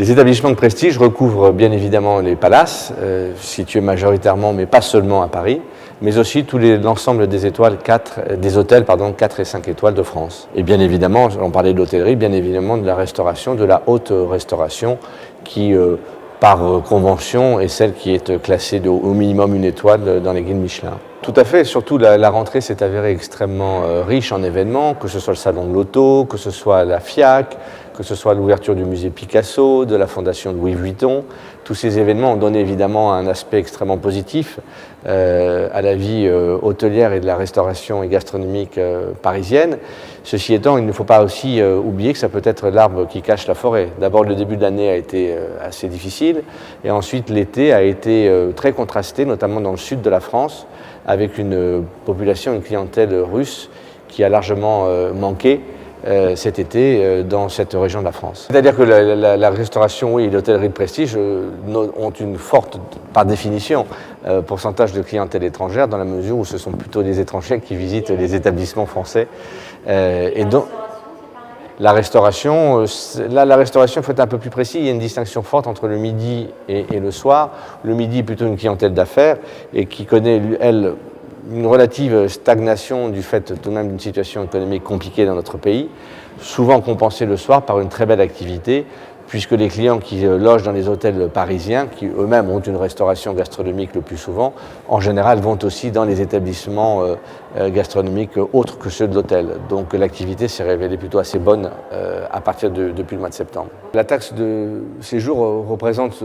Les établissements de prestige recouvrent bien évidemment les palaces, situés majoritairement, mais pas seulement à Paris, mais aussi l'ensemble des hôtels 4 et 5 étoiles de France. Et bien évidemment, on parlait de l'hôtellerie, bien évidemment de la restauration, de la haute restauration, qui par convention est celle qui est classée au minimum 1 étoile dans les guides Michelin. Tout à fait, surtout la rentrée s'est avérée extrêmement riche en événements, que ce soit le salon de l'auto, que ce soit la FIAC, que ce soit l'ouverture du musée Picasso, de la fondation Louis Vuitton. Tous ces événements ont donné évidemment un aspect extrêmement positif à la vie hôtelière et de la restauration et gastronomique parisienne. Ceci étant, il ne faut pas aussi oublier que ça peut être l'arbre qui cache la forêt. D'abord, le début de l'année a été assez difficile, et ensuite l'été a été très contrasté, notamment dans le sud de la France, avec une population, une clientèle russe qui a largement manqué cet été dans cette région de la France. C'est-à-dire que la restauration et l'hôtellerie de prestige ont une forte, par définition, pourcentage de clientèle étrangère, dans la mesure où ce sont plutôt des étrangers qui visitent les établissements français. Et donc, la restauration, il faut être un peu plus précis. Il y a une distinction forte entre le midi et le soir. Le midi est plutôt une clientèle d'affaires et qui connaît, elle, une relative stagnation du fait tout de même d'une situation économique compliquée dans notre pays, souvent compensée le soir par une très belle activité, puisque les clients qui logent dans les hôtels parisiens, qui eux-mêmes ont une restauration gastronomique le plus souvent, en général vont aussi dans les établissements gastronomiques autres que ceux de l'hôtel. Donc l'activité s'est révélée plutôt assez bonne depuis le mois de septembre. La taxe de séjour représente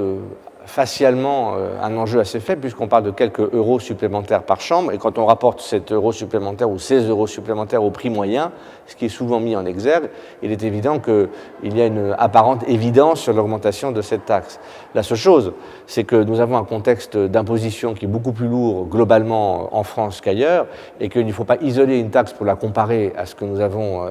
facialement un enjeu assez faible, puisqu'on parle de quelques euros supplémentaires par chambre, et quand on rapporte 7 euros supplémentaires ou 16 euros supplémentaires au prix moyen, ce qui est souvent mis en exergue, il est évident qu'il y a une apparente évidence sur l'augmentation de cette taxe. La seule chose, c'est que nous avons un contexte d'imposition qui est beaucoup plus lourd globalement en France qu'ailleurs, et qu'il ne faut pas isoler une taxe pour la comparer à ce que nous avons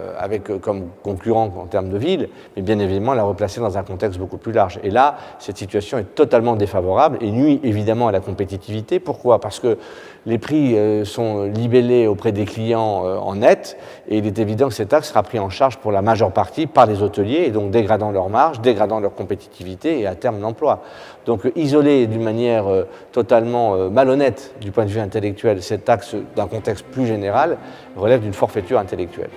comme concurrent en termes de ville, mais bien évidemment la replacer dans un contexte beaucoup plus large. Et là, cette situation est totalement défavorable et nuit évidemment à la compétitivité. Pourquoi ? Parce que les prix sont libellés auprès des clients en net, et il est évident que cette taxe sera prise en charge pour la majeure partie par les hôteliers, et donc dégradant leur marge, dégradant leur compétitivité et à terme l'emploi. Donc isoler d'une manière totalement malhonnête du point de vue intellectuel cette taxe d'un contexte plus général relève d'une forfaiture intellectuelle.